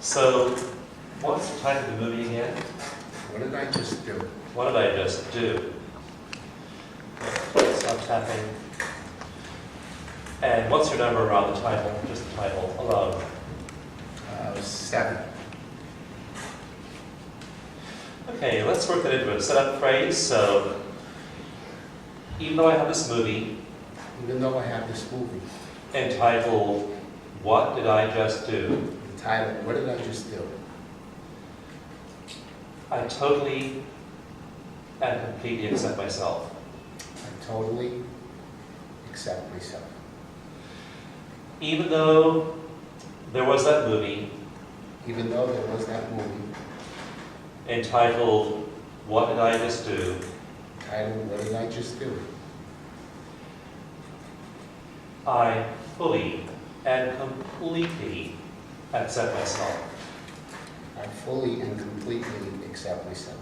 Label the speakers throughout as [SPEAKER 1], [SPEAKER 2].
[SPEAKER 1] So, what's the title of the movie again?
[SPEAKER 2] What did I just do?
[SPEAKER 1] What did I just do? Stop tapping. And what's your number around the title? Just the title alone.
[SPEAKER 2] 7.
[SPEAKER 1] Okay, let's work that into a setup phrase. So, even though I have this movie
[SPEAKER 2] Even though I have this movie
[SPEAKER 1] entitled, What Did I Just Do?
[SPEAKER 2] entitled, What Did I Just Do?
[SPEAKER 1] I totally and completely accept myself.
[SPEAKER 2] I totally accept myself.
[SPEAKER 1] Even though there was that movie
[SPEAKER 2] Even though there was that movie
[SPEAKER 1] entitled, What Did I Just Do?
[SPEAKER 2] entitled, What Did I Just Do?
[SPEAKER 1] I fully and completely accept myself.
[SPEAKER 2] I fully and completely accept myself.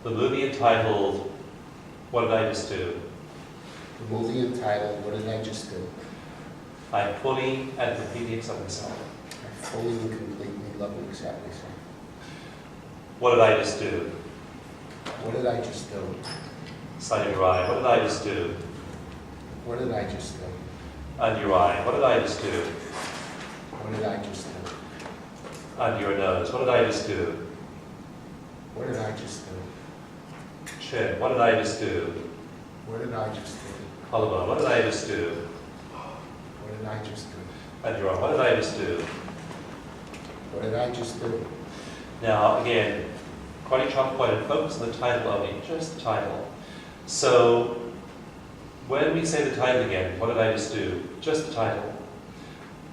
[SPEAKER 1] The movie entitled, What Did I Just Do?
[SPEAKER 2] The movie entitled, What Did I Just Do?
[SPEAKER 1] I fully and completely accept myself.
[SPEAKER 2] I fully and completely love and accept myself.
[SPEAKER 1] What did I just do?
[SPEAKER 2] What did I just do?
[SPEAKER 1] Side of your eye. What did I just do?
[SPEAKER 2] What did I just do?
[SPEAKER 1] Under your eye. What did I just do?
[SPEAKER 2] What did I just do?
[SPEAKER 1] Under your nose. What did I just do?
[SPEAKER 2] What did I just do?
[SPEAKER 1] Chin. What did I just do?
[SPEAKER 2] What did I just do?
[SPEAKER 1] Collarbone. What did I just do?
[SPEAKER 2] What did I just do?
[SPEAKER 1] Under your arm. What did I just do?
[SPEAKER 2] What did I just do?
[SPEAKER 1] Now, again, quite a chalk point and focus on the title only, just the title. So, when we say the title again, what did I just do? Just the title.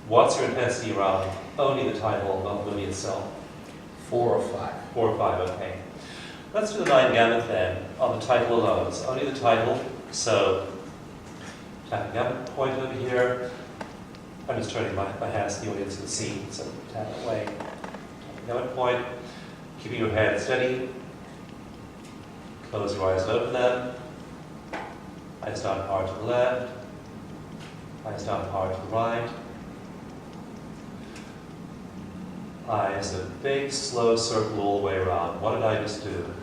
[SPEAKER 1] What's your intensity around only the title, not the movie itself?
[SPEAKER 2] 4 or 5.
[SPEAKER 1] 4 or 5, okay. Let's do the 9 gamut then, on the title alone. It's only the title, so tap the gamut point over here. I'm just turning my hands so the audience can see, so tap that way. Tap the gamut point, keeping your hands steady. Close your eyes and open them. Eyes down hard to the left. Eyes down hard to the right. Eyes a big, slow circle all the way around. What did I just do?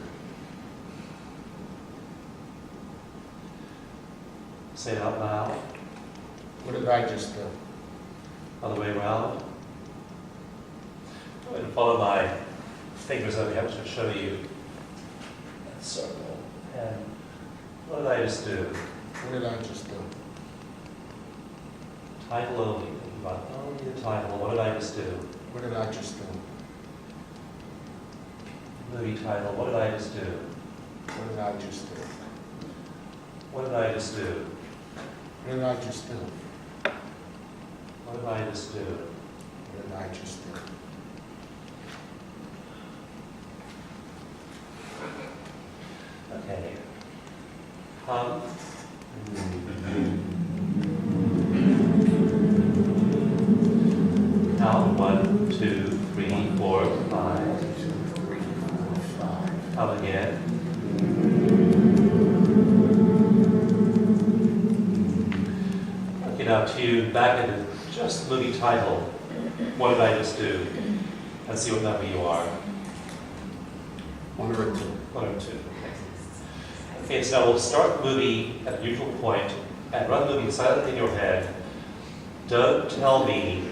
[SPEAKER 1] Say it out loud.
[SPEAKER 2] What did I just do?
[SPEAKER 1] Other way around. Go ahead and follow my fingers over here. I'm just going to show you that circle. And what did I just do?
[SPEAKER 2] What did I just do?
[SPEAKER 1] Title only. Think about only the title. What did I just do?
[SPEAKER 2] What did I just do?
[SPEAKER 1] Movie title. What did I just do?
[SPEAKER 2] What did I just do?
[SPEAKER 1] What did I just do?
[SPEAKER 2] What did I just do?
[SPEAKER 1] What did I just do?
[SPEAKER 2] What did I just do?
[SPEAKER 1] Okay. Hum. Count 1, 2, 3, 4, 5.
[SPEAKER 2] 1, 2, 3, 4, 5.
[SPEAKER 1] Hum again. Okay, now tune back into just the movie title. What did I just do? And see what number you are.
[SPEAKER 2] 1 or 2.
[SPEAKER 1] 1 or 2. Okay, so we'll start the movie at a neutral point and run the movie silently in your head. Don't tell me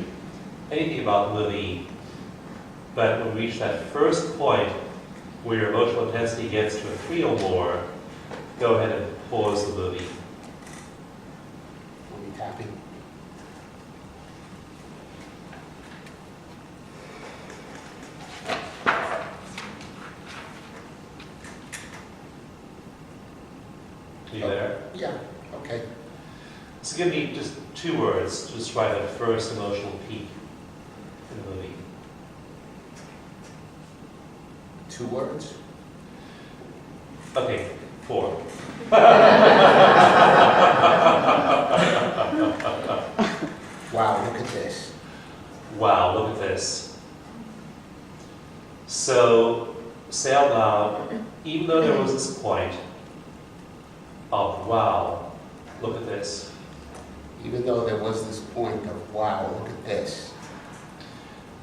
[SPEAKER 1] anything about the movie, but when we reach that first point where your emotional intensity gets to a 3 or more, go ahead and pause the movie.
[SPEAKER 2] Are we tapping?
[SPEAKER 1] Are you there?
[SPEAKER 2] Yeah, okay.
[SPEAKER 1] So give me just 2 words to describe that first emotional peak in the movie.
[SPEAKER 2] 2 words?
[SPEAKER 1] Okay, 4.
[SPEAKER 2] Wow, look at this.
[SPEAKER 1] Wow, look at this. So, say out loud, even though there was this point of wow, look at this.
[SPEAKER 2] Even though there was this point of, wow, look at this.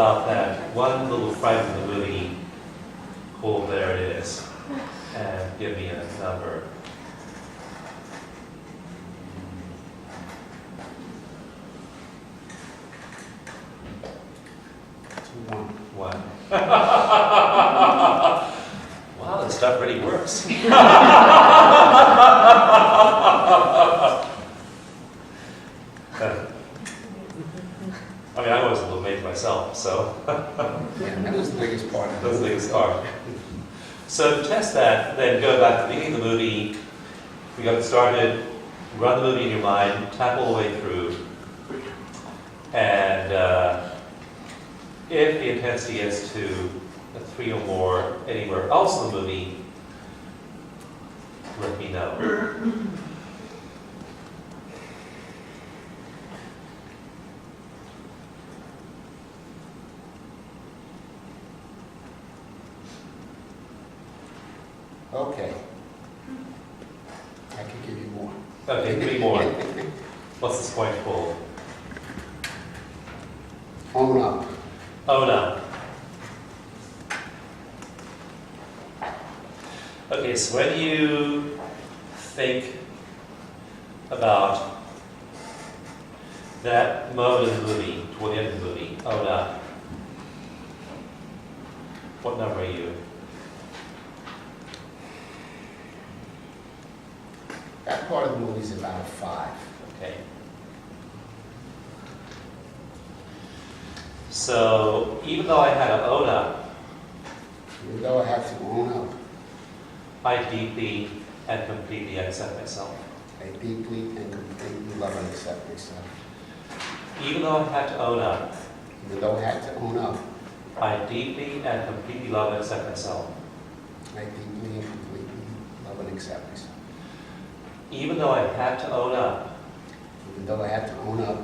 [SPEAKER 1] about that one little fragment of the movie called There It Is, and give me a number. One. Wow, this stuff really works. I mean, I was a little amazed myself, so.
[SPEAKER 2] Yeah, that was the biggest part.
[SPEAKER 1] That was the biggest part. So to test that, then go back to the beginning of the movie. We got started, run the movie in your mind, tap all the way through, and if the intensity gets to a 3 or more anywhere else in the movie, let me know.
[SPEAKER 2] Okay. I can give you more.
[SPEAKER 1] Okay, 3 more. What's this point for?
[SPEAKER 2] Own up.
[SPEAKER 1] Own up. Okay, so when you think about that moment in the movie, toward the end of the movie, own up, what number are you?
[SPEAKER 2] That part of the movie is about a 5.
[SPEAKER 1] Okay. So even though I had to own up,
[SPEAKER 2] Even though I have to own up,
[SPEAKER 1] I deeply and completely accept myself.
[SPEAKER 2] I deeply and completely love and accept myself.
[SPEAKER 1] Even though I had to own up,
[SPEAKER 2] Even though I had to own up,
[SPEAKER 1] I deeply and completely love and accept myself.
[SPEAKER 2] I deeply and completely love and accept myself.
[SPEAKER 1] Even though I had to own up,
[SPEAKER 2] Even though I had to own up,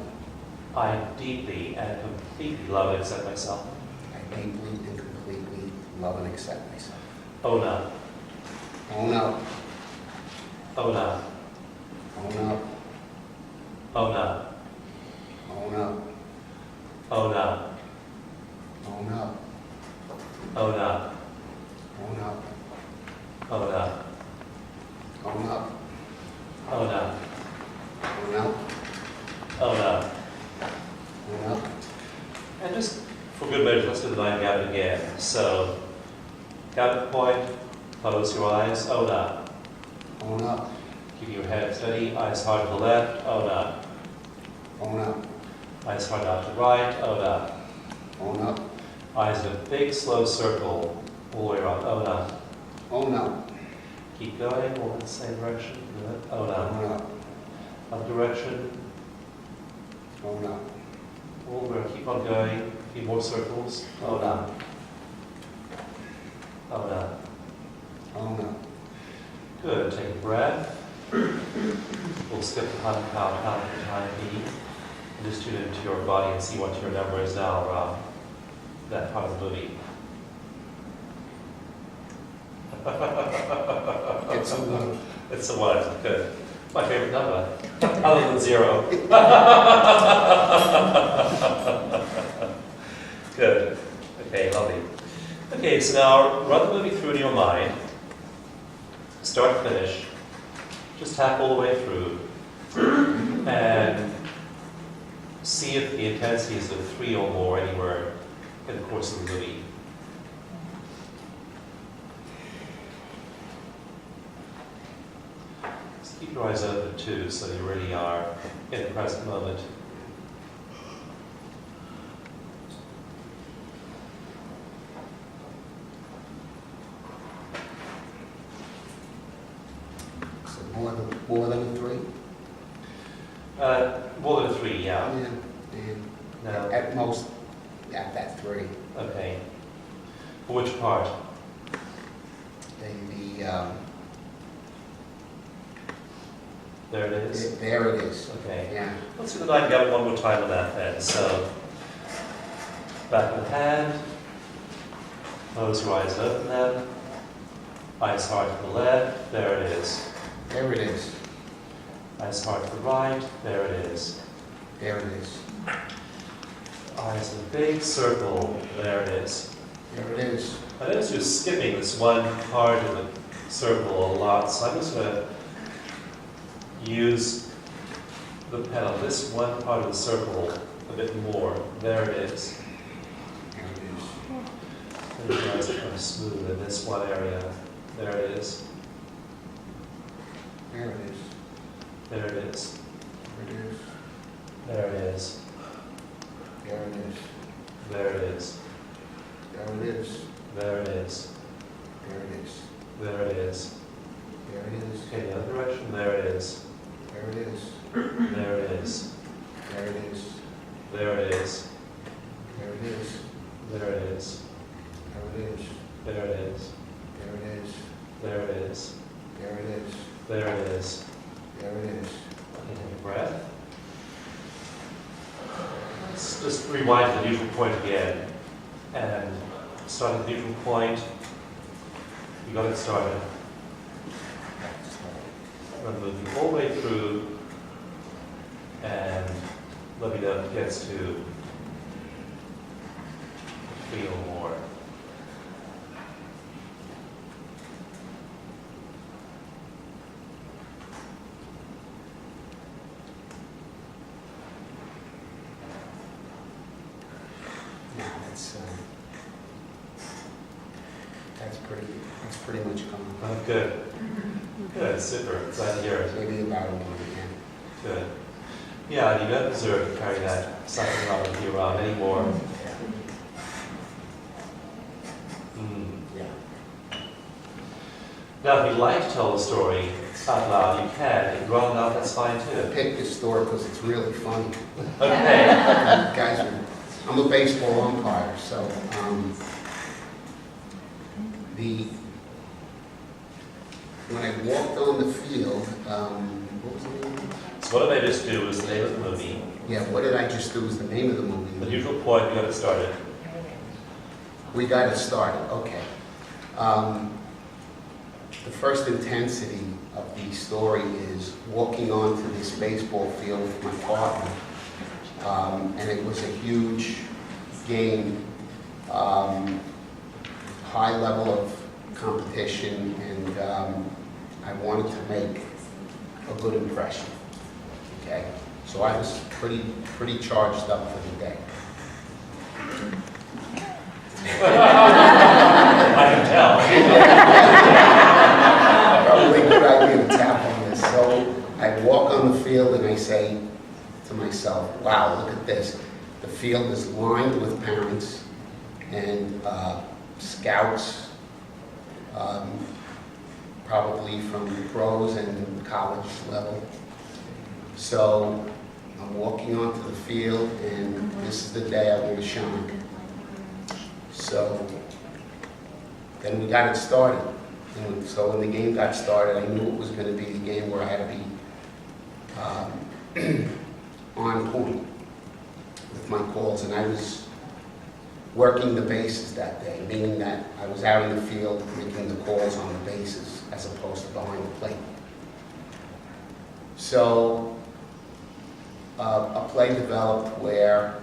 [SPEAKER 1] I deeply and completely love and accept myself.
[SPEAKER 2] I deeply and completely love and accept myself.
[SPEAKER 1] Own up,
[SPEAKER 2] Own up,
[SPEAKER 1] own up,
[SPEAKER 2] own up,
[SPEAKER 1] own up,
[SPEAKER 2] own up,
[SPEAKER 1] own up,
[SPEAKER 2] own up,
[SPEAKER 1] own up,
[SPEAKER 2] own up,
[SPEAKER 1] own up,
[SPEAKER 2] own up,
[SPEAKER 1] own up,
[SPEAKER 2] own up,
[SPEAKER 1] own up.
[SPEAKER 2] own up.
[SPEAKER 1] And just for good measure, let's do the 9 Gamut again. So, Gamut point, close your eyes, own up.
[SPEAKER 2] Own up,
[SPEAKER 1] Keep your head steady, eyes hard to the left, own up.
[SPEAKER 2] own up,
[SPEAKER 1] Eyes hard out to the right, own up.
[SPEAKER 2] own up,
[SPEAKER 1] Eyes in a big slow circle, all the way around, own up.
[SPEAKER 2] own up,
[SPEAKER 1] Keep going, all in the same direction, good, own up.
[SPEAKER 2] own up,
[SPEAKER 1] Other direction,
[SPEAKER 2] own up,
[SPEAKER 1] all the way, keep on going, a few more circles, own up. Own up.
[SPEAKER 2] own up.
[SPEAKER 1] Good, take a breath. We'll skip the 100 count for the time being. And just tune into your body and see what your number is now around that part of the movie.
[SPEAKER 2] It's a 1.
[SPEAKER 1] It's a 1, good. My favorite number, other than 0. Good. Okay, lovely. Okay, so now run the movie through in your mind, start to finish. Just tap all the way through and see if the intensity is a 3 or more anywhere in the course of the movie. Just keep your eyes open too, so you really are in the present moment.
[SPEAKER 2] So more than a 3?
[SPEAKER 1] More than a 3, yeah.
[SPEAKER 2] And
[SPEAKER 1] No.
[SPEAKER 2] at most, at that 3.
[SPEAKER 1] Okay. For which part? There it is.
[SPEAKER 2] There it is.
[SPEAKER 1] Okay.
[SPEAKER 2] Yeah.
[SPEAKER 1] Let's do the 9 Gamut one more time on that then. So, back of the hand, close your eyes and open them. Eyes hard to the left, there it is.
[SPEAKER 2] There it is.
[SPEAKER 1] Eyes hard to the right, there it is.
[SPEAKER 2] There it is.
[SPEAKER 1] It's a big circle. There it is.
[SPEAKER 2] There it is.
[SPEAKER 1] I noticed you're skipping this one part of the circle a lot, so I'm just going to use the pen on this one part of the circle a bit more. There it is.
[SPEAKER 2] There it is.
[SPEAKER 1] And you guys are kind of smooth in this one area. There it is.
[SPEAKER 2] There it is.
[SPEAKER 1] There it is.
[SPEAKER 2] There it is.
[SPEAKER 1] There it is.
[SPEAKER 2] There it is.
[SPEAKER 1] There it is.
[SPEAKER 2] There it is.
[SPEAKER 1] There it is.
[SPEAKER 2] There it is.
[SPEAKER 1] There it is.
[SPEAKER 2] There it is.
[SPEAKER 1] Okay, the other direction. There it is.
[SPEAKER 2] There it is.
[SPEAKER 1] There it is.
[SPEAKER 2] There it is.
[SPEAKER 1] There it is.
[SPEAKER 2] There it is.
[SPEAKER 1] There it is.
[SPEAKER 2] There it is.
[SPEAKER 1] There it is.
[SPEAKER 2] There it is.
[SPEAKER 1] There it is.
[SPEAKER 2] There it is.
[SPEAKER 1] There it is.
[SPEAKER 2] There it is.
[SPEAKER 1] Okay, take a breath. Let's just rewind to the neutral point again. And start at the neutral point. You got it started. I'm going to move you all the way through. And let me know if it gets to feel more.
[SPEAKER 2] Yeah, that's pretty much coming.
[SPEAKER 1] Oh, good. Good, super. Glad to hear it.
[SPEAKER 2] Maybe about a month again.
[SPEAKER 1] Good. Yeah, you don't deserve to carry that suffering around with you around anymore.
[SPEAKER 2] Yeah.
[SPEAKER 1] Now, if you'd like to tell the story out loud, you can. If you're grown up, that's fine
[SPEAKER 2] I
[SPEAKER 1] too.
[SPEAKER 2] picked this story because it's really funny.
[SPEAKER 1] Okay.
[SPEAKER 2] Guys, I'm a baseball umpire, so when I walked on the field, what was the name?
[SPEAKER 1] So what did I just do was the name of the movie.
[SPEAKER 2] Yeah, what did I just do was the name of the
[SPEAKER 1] The
[SPEAKER 2] movie.
[SPEAKER 1] neutral point, you got it started.
[SPEAKER 2] We got it started, okay. The first intensity of the story is walking onto this baseball field with my partner. And it was a huge game, high level of competition, and I wanted to make a good impression. Okay, so I was pretty charged up for the day.
[SPEAKER 1] I can tell.
[SPEAKER 2] Probably a good idea to tap on this. So I walk on the field and I say to myself, wow, look at this. The field is lined with parents and scouts, probably from pros and college level. So I'm walking onto the field, and this is the day I want to shine. So then we got it started. And so when the game got started, I knew it was going to be the game where I had to be on point with my calls. And I was working the bases that day, meaning that I was out in the field making the calls on the bases as opposed to behind the plate. So a play developed where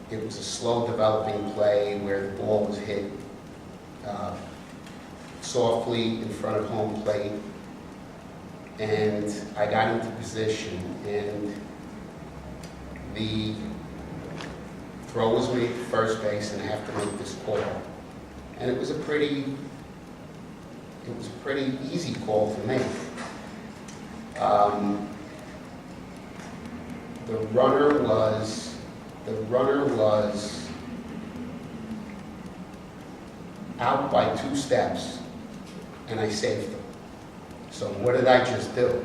[SPEAKER 2] it was a slow developing play where the ball was hit softly in front of home plate, and I got into position, and the throw was made to first base, and I have to make this call. And it was a pretty easy call to make. The runner was out by 2 steps, and I saved him. So what did I just do?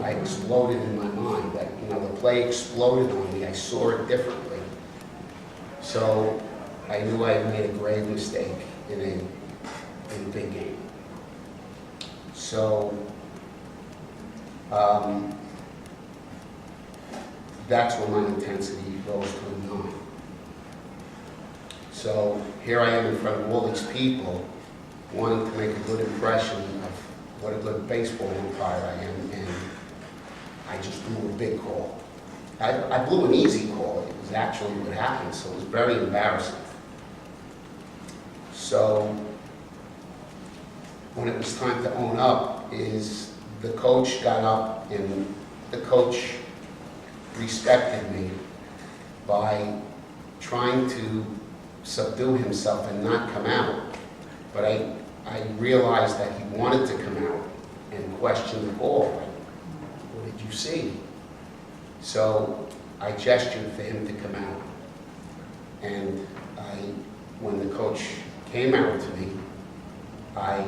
[SPEAKER 2] I exploded in my mind. That, the play exploded on me. I saw it differently. So I knew I had made a grave mistake in a big game. So that's when my intensity rose to a 9. So here I am in front of all these people, wanting to make a good impression of what a good baseball umpire I am, and I just threw a big call. I blew an easy call. It was actually what happened, so it was very embarrassing. So when it was time to own up, the coach got up, and the coach respected me by trying to subdue himself and not come out. But I realized that he wanted to come out and question the call. What did you see? So I gestured for him to come out. And when the coach came out to me, I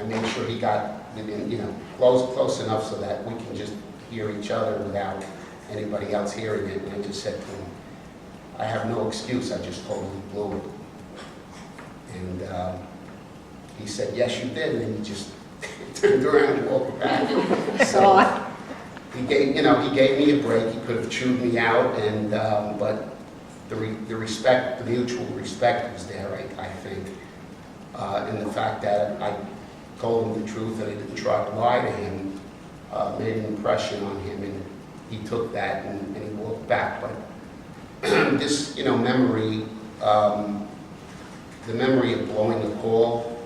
[SPEAKER 2] made sure he got within, close enough so that we can just hear each other without anybody else hearing it. And I just said to him, I have no excuse, I just totally blew it. And he said, yes, you did. And he just turned around and walked back. So he gave me a break. He could have chewed me out, and but the respect, the mutual respect was there, I think. And the fact that I told him the truth and I didn't try to lie to him made an impression on him, and he took that and he walked back. But this, memory, the memory of blowing a call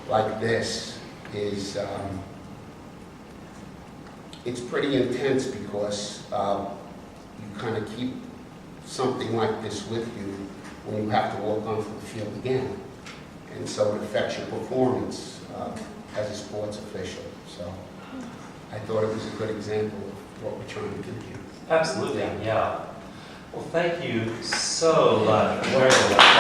[SPEAKER 2] like this is, it's pretty intense because you kind of keep something like this with you when you have to walk onto the field again. And so it affects your performance as a sports official. So I thought it was a good example of what we're trying to do here.
[SPEAKER 1] Absolutely, yeah. Well, thank you so much for sharing that.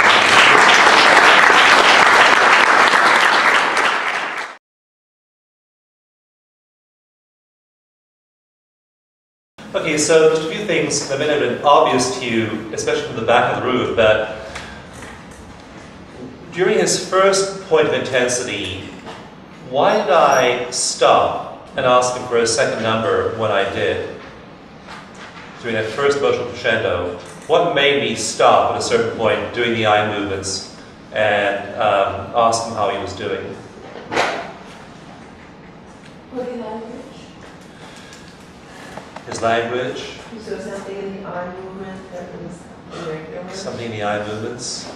[SPEAKER 1] Okay, so just a few things that may have been obvious to you, especially from the back of the room, but during his first point of intensity, why did I stop and ask him for a second number when I did? During that first emotional crescendo, what made me stop at a certain point doing the eye movements and ask him how he was doing?
[SPEAKER 3] Body language.
[SPEAKER 1] His language?
[SPEAKER 3] So something in the eye movement that was irregular.
[SPEAKER 1] Something in the eye movements?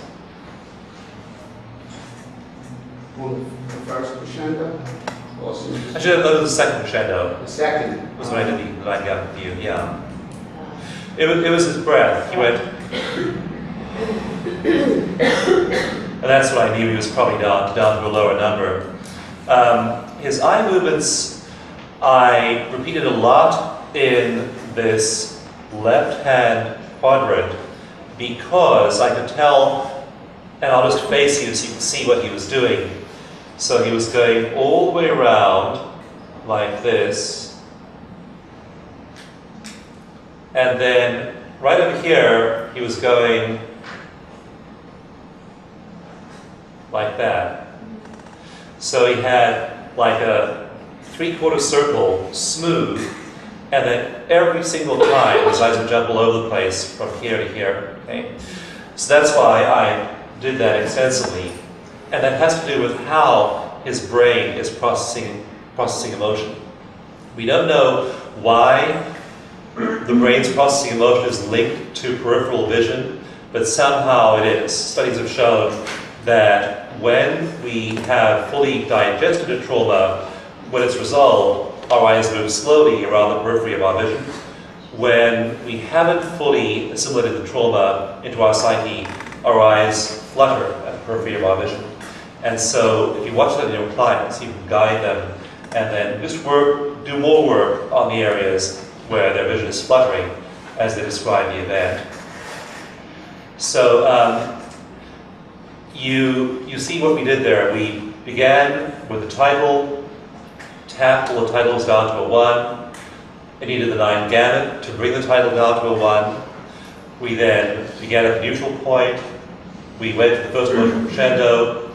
[SPEAKER 2] Well, the first crescendo, also
[SPEAKER 1] I should have known the second crescendo.
[SPEAKER 2] the second.
[SPEAKER 1] Was when I did the line gap with you, yeah. It was his breath. He went, and that's what I knew he was probably down to a lower number. His eye movements, I repeated a lot in this left-hand quadrant because I could tell, and I'll just face you so you can see what he was doing. So he was going all the way around like this. And then right over here, he was going like that. So he had like a 3/4 circle, smooth, and then every single time his eyes would jump all over the place from here to here. Okay? So that's why I did that extensively. And that has to do with how his brain is processing emotion. We don't know why the brain's processing emotion is linked to peripheral vision, but somehow it is. Studies have shown that when we have fully digested a trauma, when it's resolved, our eyes move slowly around the periphery of our vision. When we haven't fully assimilated the trauma into our psyche, our eyes flutter at the periphery of our vision. And so if you watch that in your clients, you can guide them and then just do more work on the areas where their vision is fluttering as they describe the event. So you see what we did there. We began with the title, tapped all the titles down to a 1. I needed the 9 gamut to bring the title down to a 1. We then began at the neutral point. We went to the first emotional crescendo.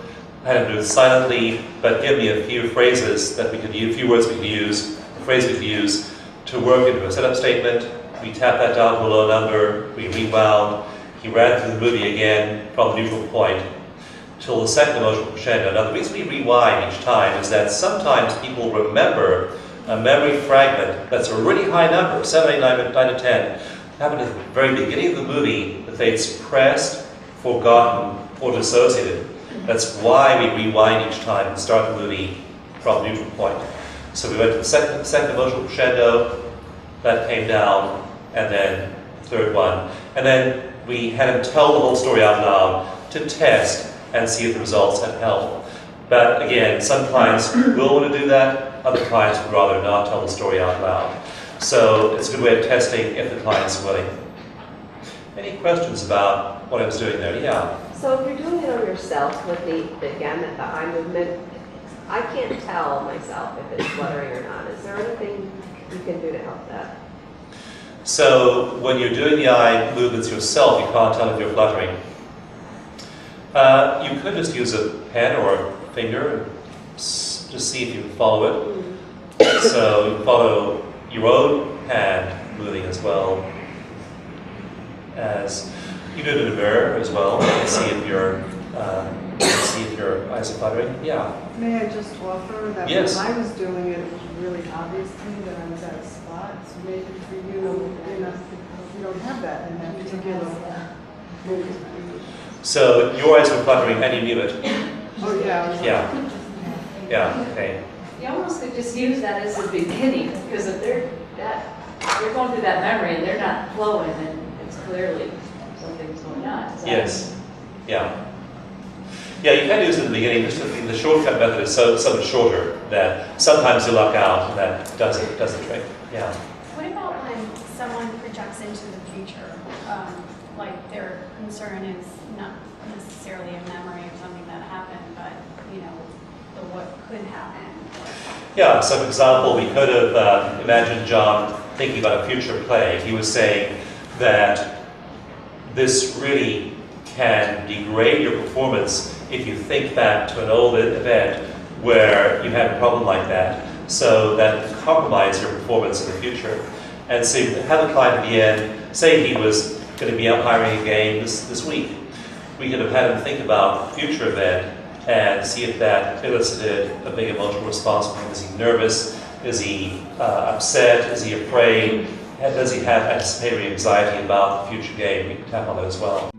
[SPEAKER 1] I had him do it silently, but give me a few phrases that we could use, a few words we could use, a phrase we could use to work into a setup statement. We tapped that down to a low number. We rewound. He ran through the movie again from the neutral point till the second emotional crescendo. Now, the reason we rewind each time is that sometimes people remember a memory fragment that's a really high number, 7, 8, 9, 9 to 10, happened at the very beginning of the movie that they'd suppressed, forgotten, or dissociated. That's why we rewind each time and start the movie from the neutral point. So we went to the second emotional crescendo, that came down, and then the third one. And then we had him tell the whole story out loud to test and see if the results had held. But again, some clients will want to do that, other clients would rather not tell the story out loud. So it's a good way of testing if the client's willing. Any questions about what I was doing there? Yeah.
[SPEAKER 4] So if you're doing it on yourself with the gamut, the eye movement, I can't tell myself if it's fluttering or not. Is there anything you can do to help that?
[SPEAKER 1] So when you're doing the eye movements yourself, you can't tell if you're fluttering. You could just use a pen or a finger and just see if you can follow it. So you can follow your own hand moving as well as you do it in a mirror as well and see if your eyes are fluttering. Yeah.
[SPEAKER 3] May I just offer that
[SPEAKER 1] Yes.
[SPEAKER 3] when I was doing it, it was really obvious to me that I was at a spot. So maybe for you don't have that in that particular movement.
[SPEAKER 1] So your eyes were fluttering and you knew it.
[SPEAKER 3] Oh, yeah. I was like,
[SPEAKER 1] Yeah. Yeah. Okay.
[SPEAKER 5] You almost could just use that as the beginning, because if they're going through that memory and they're not flowing, then it's clearly something's going on. Is that-
[SPEAKER 1] Yes. Yeah. Yeah, you can use it in the beginning. Just the shortcut method is so much shorter that sometimes you luck out and that does the trick. Yeah.
[SPEAKER 6] What about when someone projects into the future? Like their concern is not necessarily a memory of something that happened, but the what could happen.
[SPEAKER 1] Yeah, so for example, we could have imagined John thinking about a future play. He was saying that this really can degrade your performance if you think back to an old event where you had a problem like that, so that can compromise your performance in the future. And so you have a client at the end, say he was going to be out hiring a game this week. We could have had him think about the future event and see if that elicited a big emotional response. Is he nervous? Is he upset? Is he afraid? Does he have anticipatory anxiety about the future game? We can tap on that as well.